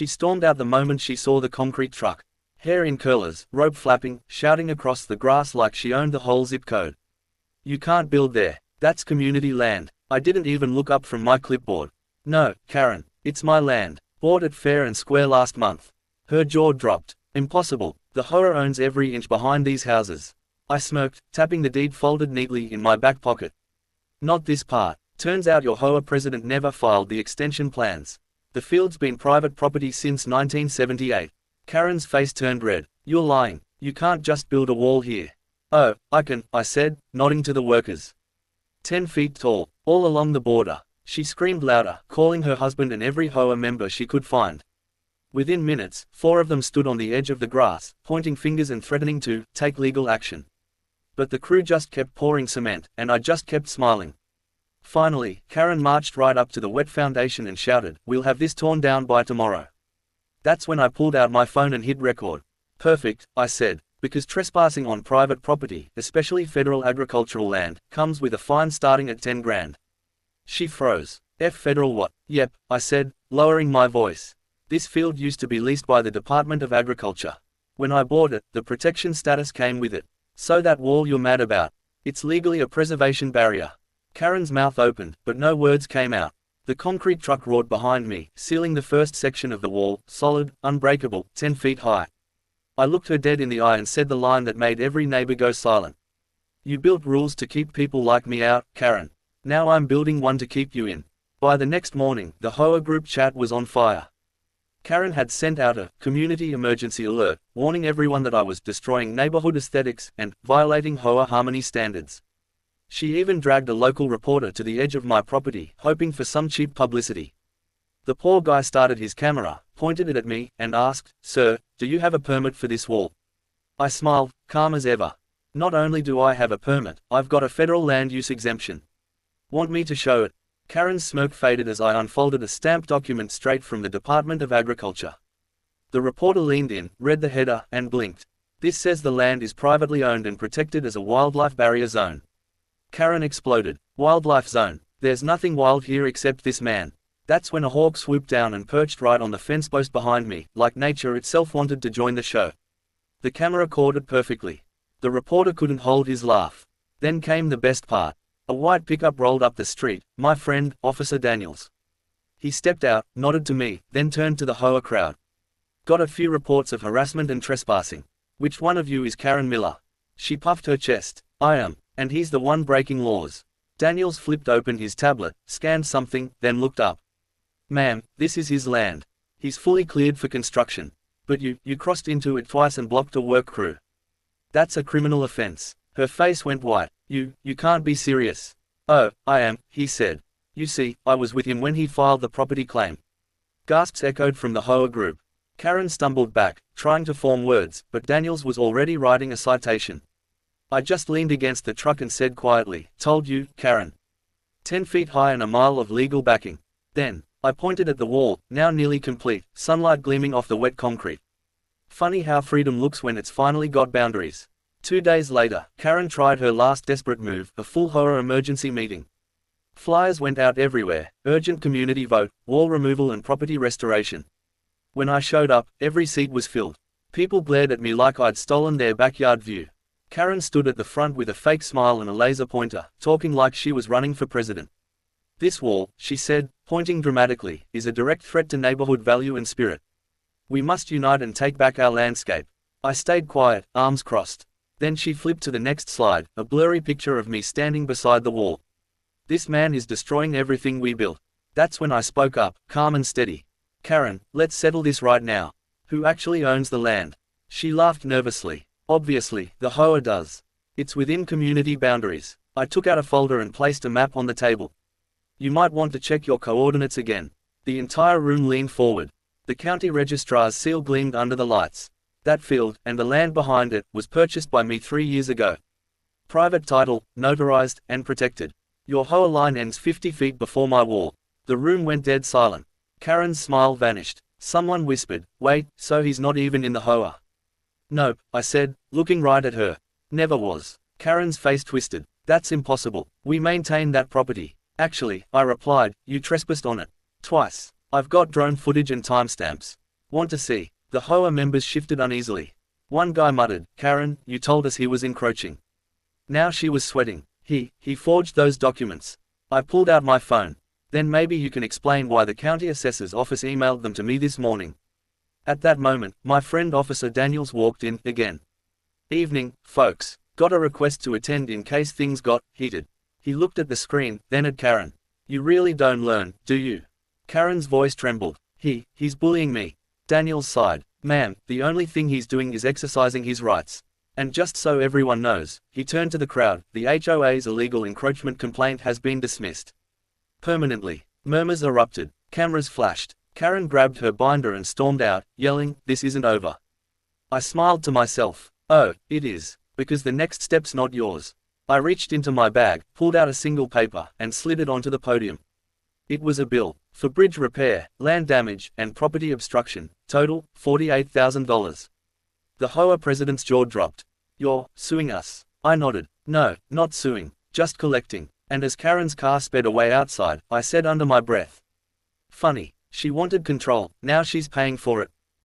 She stormed out the moment she saw the concrete truck. Hair in curlers, rope flapping, shouting across the grass like she owned the whole zip code. "You can't build there. That's community land." I didn't even look up from my clipboard. "No, Karen, it's my land. Bought it fair and square last month." Her jaw dropped. "Impossible. The HOA owns every inch behind these houses." I smirked, tapping the deed folded neatly in my back pocket. "Not this part. Turns out your HOA president never filed the extension plans. The field's been private property since 1978. Karen's face turned red. "You're lying. You can't just build a wall here." "Oh, I can," I said, nodding to the workers. 10 feet tall, all along the border. She screamed louder, calling her husband and every HOA member she could find. Within minutes, 4 of them stood on the edge of the grass, pointing fingers and threatening to take legal action. But the crew just kept pouring cement, and I just kept smiling. Finally, Karen marched right up to the wet foundation and shouted, "We'll have this torn down by tomorrow." That's when I pulled out my phone and hit record. "Perfect," I said, because trespassing on private property, especially federal agricultural land, comes with a fine starting at 10 grand. She froze. "F federal what?" "Yep," I said, lowering my voice. "This field used to be leased by the Department of Agriculture. When I bought it, the protection status came with it. So that wall you're mad about, it's legally a preservation barrier." Karen's mouth opened, but no words came out. The concrete truck roared behind me, sealing the first section of the wall, solid, unbreakable, 10 feet high. I looked her dead in the eye and said the line that made every neighbor go silent. "You built rules to keep people like me out, Karen. Now I'm building one to keep you in." By the next morning, the HOA group chat was on fire. Karen had sent out a community emergency alert, warning everyone that I was destroying neighborhood aesthetics and violating HOA harmony standards. She even dragged a local reporter to the edge of my property, hoping for some cheap publicity. The poor guy started his camera, pointed it at me, and asked, "Sir, do you have a permit for this wall?" I smiled, calm as ever. "Not only do I have a permit, I've got a federal land use exemption." "Want me to show it?" Karen's smirk faded as I unfolded a stamped document straight from the Department of Agriculture. The reporter leaned in, read the header, and blinked. "This says the land is privately owned and protected as a wildlife barrier zone." Karen exploded. "Wildlife zone? There's nothing wild here except this man." That's when a hawk swooped down and perched right on the fence post behind me, like nature itself wanted to join the show. The camera caught it perfectly. The reporter couldn't hold his laugh. Then came the best part. A white pickup rolled up the street, my friend, Officer Daniels. He stepped out, nodded to me, then turned to the HOA crowd. "Got a few reports of harassment and trespassing. Which one of you is Karen Miller?" She puffed her chest. "I am. And he's the one breaking laws." Daniels flipped open his tablet, scanned something, then looked up. "Ma'am, this is his land. He's fully cleared for construction. But you crossed into it twice and blocked a work crew. That's a criminal offense." Her face went white. You can't be serious." "Oh, I am," he said. "You see, I was with him when he filed the property claim." Gasps echoed from the HOA group. Karen stumbled back, trying to form words, but Daniels was already writing a citation. I just leaned against the truck and said quietly, "Told you, Karen. 10 feet high and a mile of legal backing." Then, I pointed at the wall, now nearly complete, sunlight gleaming off the wet concrete. Funny how freedom looks when it's finally got boundaries. 2 days later, Karen tried her last desperate move, a full HOA emergency meeting. Flyers went out everywhere, urgent community vote, wall removal and property restoration. When I showed up, every seat was filled. People glared at me like I'd stolen their backyard view. Karen stood at the front with a fake smile and a laser pointer, talking like she was running for president. "This wall," she said, pointing dramatically, "is a direct threat to neighborhood value and spirit. We must unite and take back our landscape." I stayed quiet, arms crossed. Then she flipped to the next slide, a blurry picture of me standing beside the wall. "This man is destroying everything we built." That's when I spoke up, calm and steady. "Karen, let's settle this right now. Who actually owns the land?" She laughed nervously. "Obviously, the HOA does. It's within community boundaries." I took out a folder and placed a map on the table. "You might want to check your coordinates again." The entire room leaned forward. The county registrar's seal gleamed under the lights. "That field, and the land behind it, was purchased by me 3 years ago. Private title, notarized, and protected. Your HOA line ends 50 feet before my wall." The room went dead silent. Karen's smile vanished. Someone whispered, "Wait, so he's not even in the HOA?" "Nope," I said, looking right at her. "Never was." Karen's face twisted. "That's impossible. We maintain that property." "Actually," I replied, "you trespassed on it. Twice. I've got drone footage and timestamps." Want to see? The HOA members shifted uneasily. One guy muttered, "Karen, you told us he was encroaching." Now she was sweating. He forged those documents. I pulled out my phone. Then maybe you can explain why the county assessor's office emailed them to me this morning. At that moment, my friend Officer Daniels walked in, again. "Evening, folks. Got a request to attend in case things got heated." He looked at the screen, then at Karen. "You really don't learn, do you?" Karen's voice trembled. He's bullying me." Daniels sighed. "Ma'am, the only thing he's doing is exercising his rights. And just so everyone knows," he turned to the crowd, "the HOA's illegal encroachment complaint has been dismissed. Permanently." Murmurs erupted. Cameras flashed. Karen grabbed her binder and stormed out, yelling, "This isn't over." I smiled to myself. Oh, it is. Because the next step's not yours. I reached into my bag, pulled out a single paper, and slid it onto the podium. It was a bill, for bridge repair, land damage, and property obstruction, total, $48,000. The HOA president's jaw dropped. "You're suing us?" I nodded. "No, not suing, just collecting." And as Karen's car sped away outside, I said under my breath, "Funny, she wanted control, now she's paying for it."